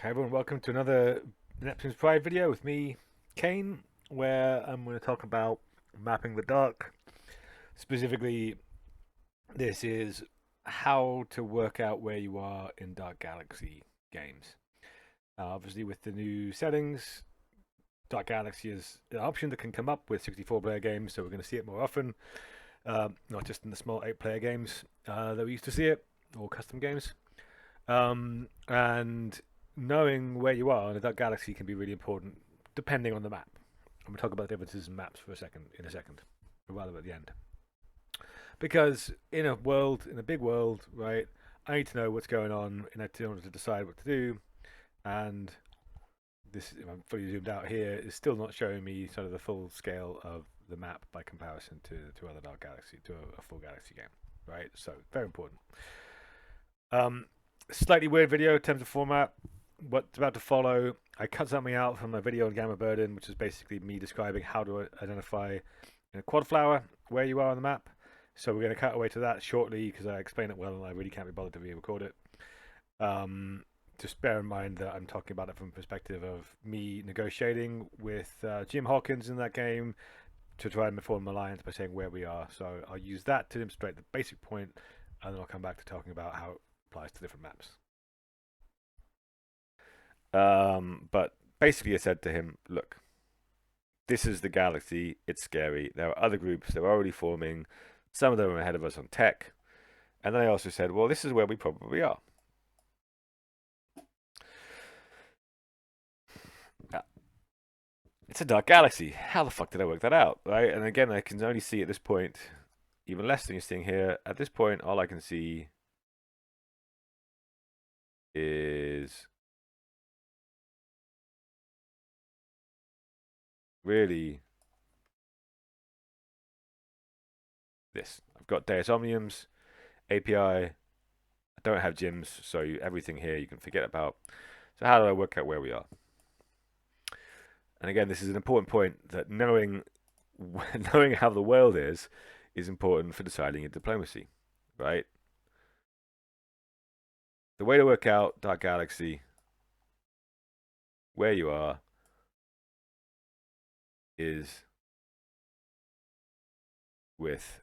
Hi everyone, welcome to another Neptune's Pride video with me, Kane, where I'm going to talk about mapping the dark. Specifically, this is how to work out where you are in Dark Galaxy games. Obviously, with the new settings, Dark Galaxy is an option that can come up with 64-player games, so we're going to see it more often, not just in the small 8-player games that we used to see it, or custom games. And knowing where you are in a dark galaxy can be really important, depending on the map. I'm going to talk about differences in maps for in a second, or rather at the end. Because in a big world, right, I need to know what's going on in order to decide what to do. And this, if I'm fully zoomed out here, is still not showing me sort of the full scale of the map by comparison to other dark galaxy, to a full galaxy game, right? So very important. Um, Slightly weird video in terms of format. What's about to follow, I cut something out from a video on Gamma Burden, which is basically me describing how to identify in a quad flower where you are on the map. So we're going to cut away to that shortly because I explain it well and I really can't be bothered to re-record it. Just bear in mind that I'm talking about it from the perspective of me negotiating with Jim Hawkins in that game to try and form an alliance by saying where we are. So I'll use that to demonstrate the basic point, and then I'll come back to talking about how it applies to different maps. But basically, I said to him, look, this is the galaxy. It's scary. There are other groups that are already forming. Some of them are ahead of us on tech. And then I also said, well, this is where we probably are. It's a dark galaxy. How the fuck did I work that out? Right? And again, I can only see at this point, even less than you're seeing here. At this point, all I can see is really this. I've got Deus Omniums, API. I don't have gyms, so everything here you can forget about. So how do I work out where we are? And again, this is an important point that knowing knowing how the world is important for deciding your diplomacy, right? The way to work out Dark Galaxy, where you are, is with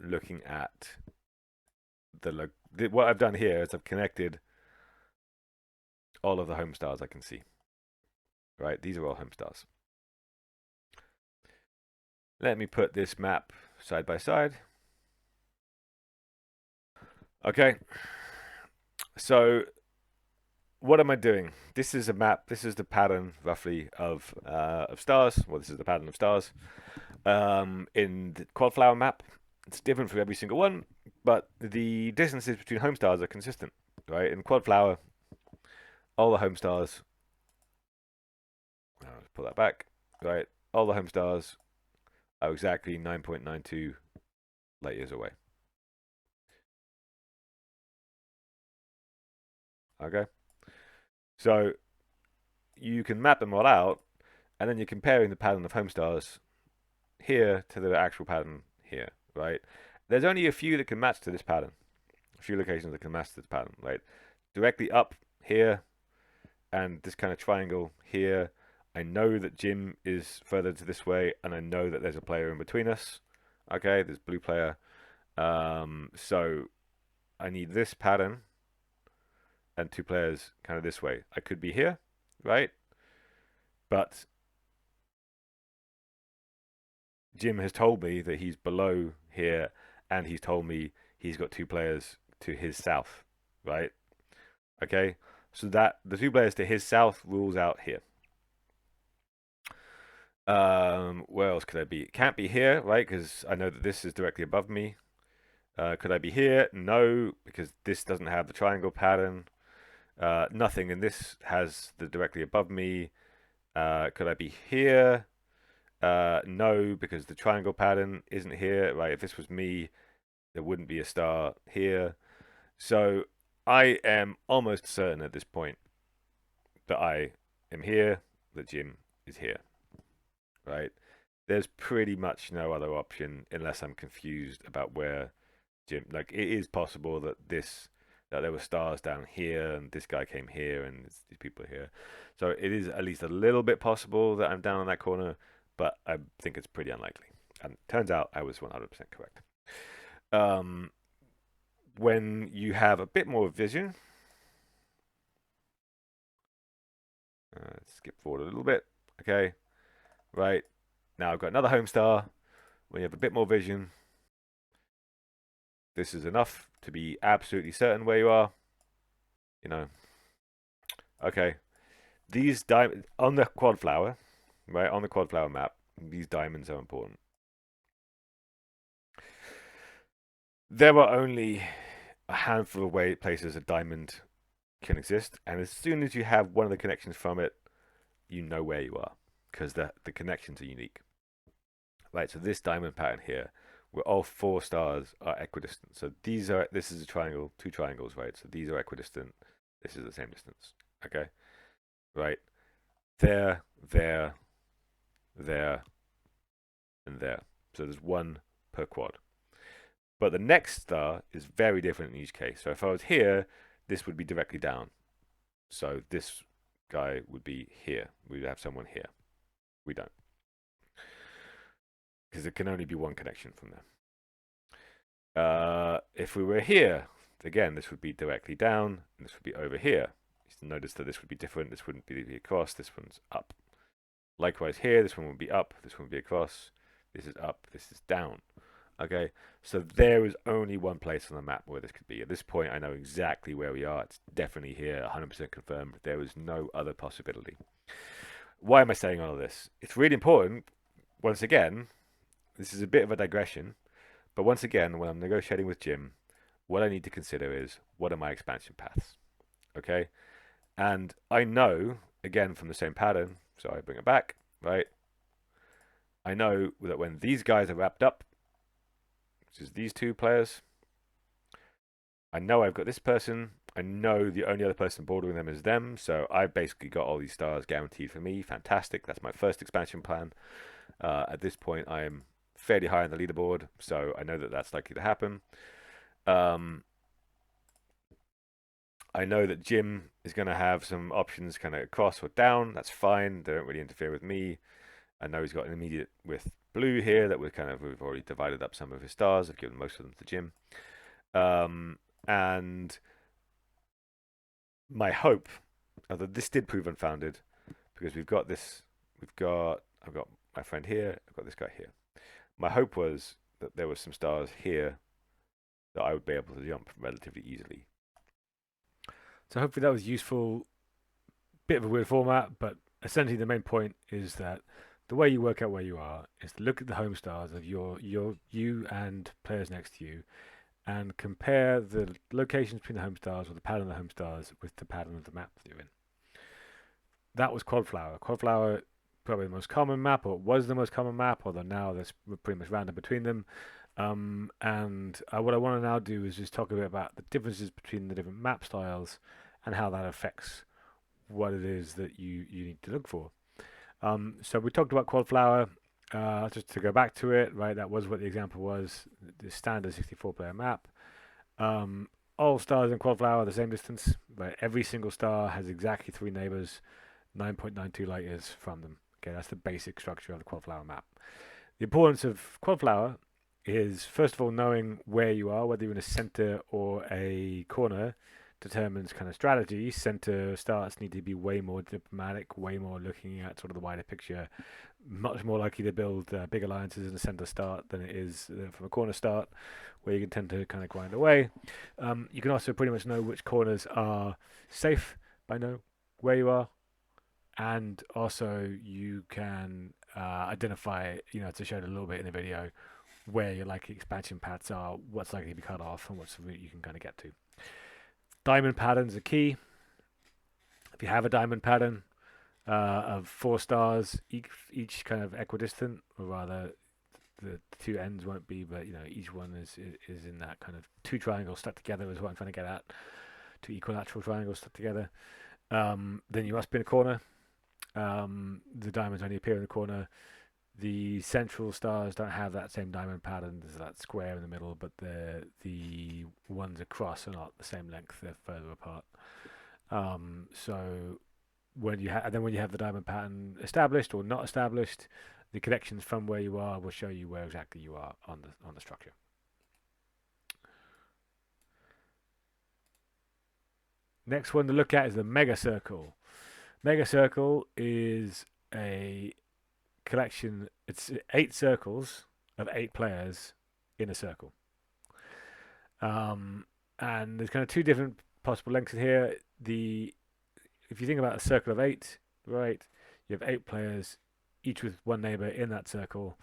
looking at what I've done here is I've connected all of the home stars I can see. Right, these are all home stars. Let me put this map side by side. Okay, so what am I doing? This is a map. This is the pattern roughly of stars. Well, this is the pattern of stars in the quad flower map. It's different for every single one, but the distances between home stars are consistent, right? In quad flower, all the home stars. Let's pull that back, right? All the home stars are exactly 9.92 light years away. Okay, so you can map them all out, and then you're comparing the pattern of home stars here to the actual pattern here, right? There's only a few that can match to this pattern. A few locations that can match to this pattern, right? Directly up here and this kind of triangle here. I know that Jim is further to this way, and I know that there's a player in between us. Okay, there's blue player. So I need this pattern and two players kind of this way. I could be here, right? But Jim has told me that he's below here, and he's told me he's got two players to his south, right? Okay, so that the two players to his south rules out here. Where else could I be? Can't be here, right? Because I know that this is directly above me. Could I be here? No, because this doesn't have the triangle pattern. Nothing, and this has the directly above me. Could I be here? No, because the triangle pattern isn't here, right? If this was me, there wouldn't be a star here. So I am almost certain at this point that I am here, that Jim is here, right? There's pretty much no other option unless I'm confused about where Jim. Like, it is possible that that there were stars down here, and this guy came here, and these people are here. So it is at least a little bit possible that I'm down on that corner, but I think it's pretty unlikely. And turns out I was 100% correct. Um, when you have a bit more vision, skip forward a little bit. Okay, right. Now I've got another home star. When you have a bit more vision, this is enough to be absolutely certain where you are. You know, okay. These diamonds on the quad flower, right? On the quad flower map, these diamonds are important. There are only a handful of places a diamond can exist, and as soon as you have one of the connections from it, you know where you are because the connections are unique. Right, so this diamond pattern here, where all 4 stars are equidistant. So this is a triangle, 2 triangles, right? So these are equidistant. This is the same distance. Okay, right? There, there, there, and there. So there's 1 per quad. But the next star is very different in each case. So if I was here, this would be directly down. So this guy would be here. We'd have someone here. We don't. Because there can only be 1 connection from there. If we were here, again, this would be directly down, and this would be over here. Notice that this would be different. This wouldn't be across. This one's up. Likewise here, this one would be up. This one would be across. This is up. This is down. Okay, so there is only 1 place on the map where this could be. At this point, I know exactly where we are. It's definitely here, 100% confirmed. There is no other possibility. Why am I saying all of this? It's really important. Once again, this is a bit of a digression, but once again, when I'm negotiating with Jim, what I need to consider is, what are my expansion paths? Okay, and I know, again, from the same pattern, so I bring it back, right? I know that when these guys are wrapped up, which is these 2 players, I know I've got this person. I know the only other person bordering them is them. So I've basically got all these stars guaranteed for me. Fantastic. That's my first expansion plan. At this point, I'm fairly high on the leaderboard, so I know that that's likely to happen. I know that Jim is going to have some options kind of across or down. That's fine. They don't really interfere with me. I know he's got an immediate with blue here that we've already divided up some of his stars. I've given most of them to Jim. And my hope, although this did prove unfounded, because I've got my friend here, I've got this guy here. My hope was that there were some stars here that I would be able to jump relatively easily. So hopefully that was useful. Bit of a weird format, but essentially the main point is that the way you work out where you are is to look at the home stars of you and players next to you, and compare the locations between the home stars or the pattern of the home stars with the pattern of the map that you're in. That was Quadflower. Quadflower, probably the most common map, or was the most common map, although now there's pretty much random between them. What I want to now do is just talk a bit about the differences between the different map styles and how that affects what it is that you need to look for. So we talked about Quadflower. Just to go back to it, right? That was what the example was. The standard 64-player map. All stars in Quadflower are the same distance, but every single star has exactly 3 neighbors, 9.92 light years from them. Okay, that's the basic structure of the Quadflower map. The importance of Quadflower is, first of all, knowing where you are, whether you're in a center or a corner, determines kind of strategy. Center starts need to be way more diplomatic, way more looking at sort of the wider picture, much more likely to build big alliances in a center start than it is from a corner start, where you can tend to kind of grind away. You can also pretty much know which corners are safe by knowing where you are, and also you can identify, as I showed a little bit in the video, where your likely expansion paths are, what's likely to be cut off, and what's the route you can kind of get to. Diamond patterns are key. If you have a diamond pattern of 4 stars, each kind of equidistant, or rather, the 2 ends won't be, but each one is in that kind of 2 triangles stuck together is what I'm trying to get at. 2 equilateral triangles stuck together. Then you must be in a corner. The diamonds only appear in the corner. The central stars don't have that same diamond pattern. There's that square in the middle, but the ones across are not the same length. They're further apart. So when you have the diamond pattern established or not established, the connections from where you are will show you where exactly you are on the structure. Next one to look at is the mega circle. Mega circle is a collection. It's 8 circles of 8 players in a circle. And there's kind of 2 different possible lengths in here. If you think about a circle of 8, right, you have 8 players, each with one neighbor in that circle,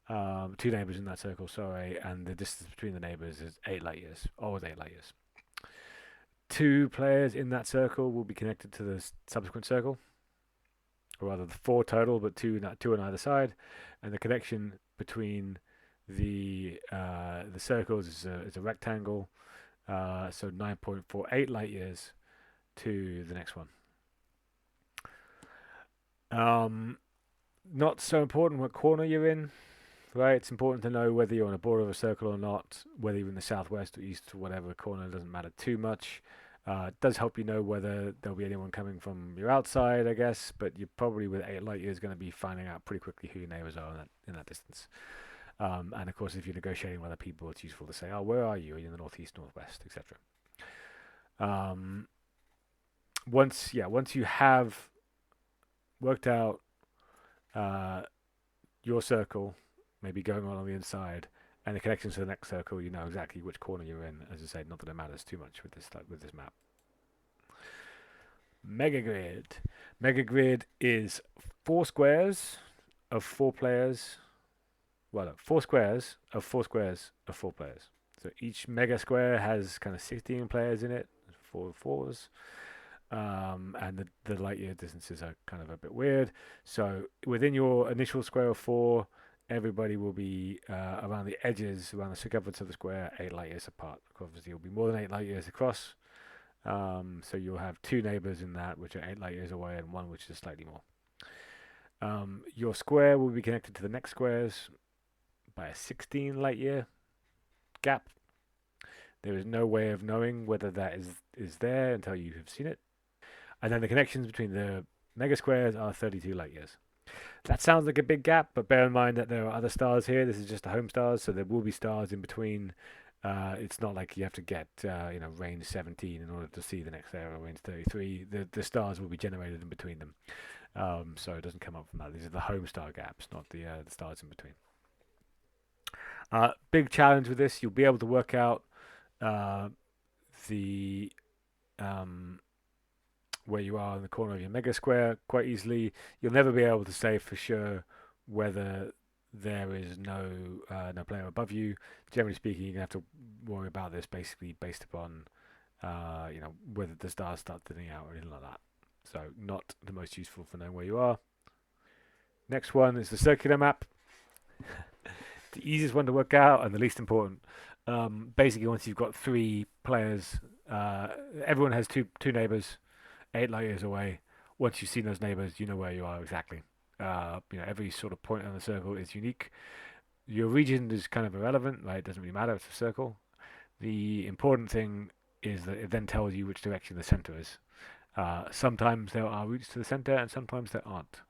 2 neighbors in that circle, sorry, and the distance between the neighbors is 8 light years, always 8 light years. 2 players in that circle will be connected to the subsequent circle, or rather the 4 total, but two on either side, and the connection between the circles is a rectangle, so 9.48 light years to the next one. Not so important what corner you're in, right? It's important to know whether you're on a border of a circle or not, whether you're in the southwest or east or whatever corner. It doesn't matter too much. It does help you know whether there'll be anyone coming from your outside, I guess, but you're probably with 8 light years going to be finding out pretty quickly who your neighbors are in that distance. And of course, if you're negotiating with other people, it's useful to say, "Oh, where are you? Are you in the northeast, northwest, etc." Um, once you have worked out uh, your circle, maybe going on the inside, and the connections to the next circle, you know exactly which corner you're in. As I say, not that it matters too much with this map. Megagrid. Megagrid is 4 squares of 4 players. Well, no, 4 squares of 4 squares of 4 players. So each mega square has kind of 16 players in it, 4 4s. And the light year distances are kind of a bit weird. So within your initial square of 4, everybody will be around the edges, around the circumference of the square, 8 light years apart. Obviously, it'll be more than 8 light years across. So you'll have 2 neighbors in that, which are 8 light years away, and one which is slightly more. Your square will be connected to the next squares by a 16 light year gap. There is no way of knowing whether that is there until you have seen it. And then the connections between the mega squares are 32 light years. That sounds like a big gap, but bear in mind that there are other stars here. This is just the home stars, so there will be stars in between. It's not like you have to get range 17 in order to see the next area, range 33. The stars will be generated in between them, so it doesn't come up from that. These are the home star gaps, not the stars in between. Big challenge with this, you'll be able to work out the where you are in the corner of your mega square quite easily. You'll never be able to say for sure whether there is no player above you. Generally speaking, you're going to have to worry about this basically based upon whether the stars start thinning out or anything like that. So not the most useful for knowing where you are. Next one is the circular map. The easiest one to work out and the least important. Basically, once you've got 3 players, everyone has two neighbors, 8 light years away. Once you've seen those neighbors, you know where you are exactly. Every sort of point on the circle is unique. Your region is kind of irrelevant, right? It doesn't really matter. It's a circle. The important thing is that it then tells you which direction the center is. Sometimes there are routes to the center, and sometimes there aren't.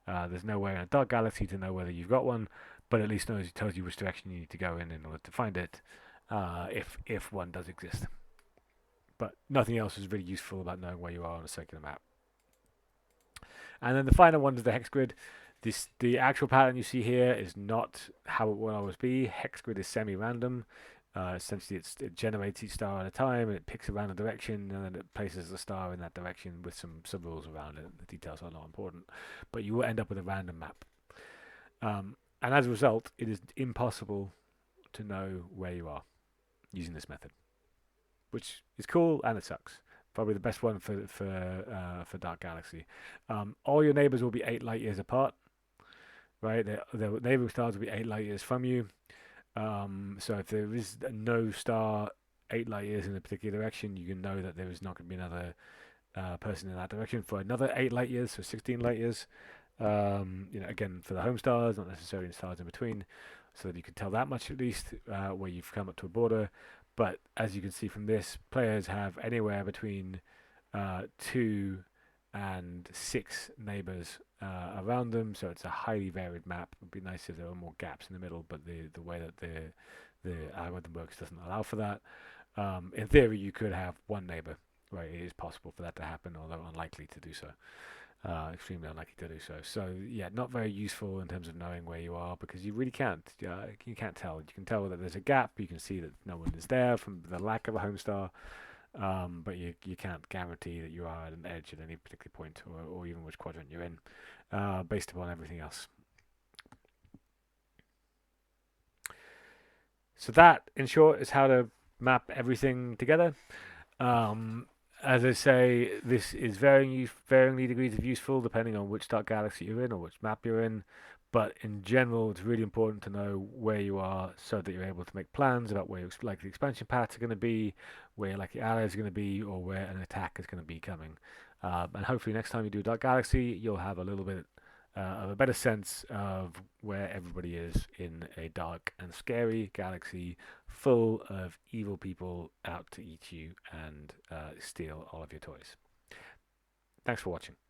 There's no way in a dark galaxy to know whether you've got one, but at least tells you which direction you need to go in order to find it, if one does exist. But nothing else is really useful about knowing where you are on a circular map. And then the final one is the hex grid. The actual pattern you see here is not how it will always be. Hex grid is semi-random. Essentially, it generates each star at a time, and it picks a random direction, and then it places the star in that direction with some rules around it. The details are not important, but you will end up with a random map. And as a result, it is impossible to know where you are using this method, which is cool and it sucks. Probably the best one for Dark Galaxy. All your neighbors will be 8 light years apart, right? The neighboring stars will be 8 light years from you. So if there is no star 8 light years in a particular direction, you can know that there is not going to be another person in that direction for another 8 light years, so 16 light years. Again, for the home stars, not necessarily in stars in between, so that you can tell that much at least where you've come up to a border. But as you can see from this, players have anywhere between 2 and 6 neighbors around them, so it's a highly varied map. It would be nice if there were more gaps in the middle, but the way that the algorithm works doesn't allow for that. In theory, you could have one neighbor, right? It is possible for that to happen, although unlikely to do so. Extremely unlikely to do so. So yeah, not very useful in terms of knowing where you are because you really can't. You can't tell. You can tell that there's a gap. You can see that no one is there from the lack of a home star, but you can't guarantee that you are at an edge at any particular point or even which quadrant you're in, based upon everything else. So that, in short, is how to map everything together. Um, as I say, this is varyingly degrees of useful depending on which dark galaxy you're in or which map you're in. But in general, it's really important to know where you are so that you're able to make plans about where your likely expansion paths are going to be, where your likely allies are going to be, or where an attack is going to be coming. And hopefully, next time you do Dark Galaxy, you'll have a little bit of a better sense of where everybody is in a dark and scary galaxy full of evil people out to eat you and steal all of your toys. Thanks for watching.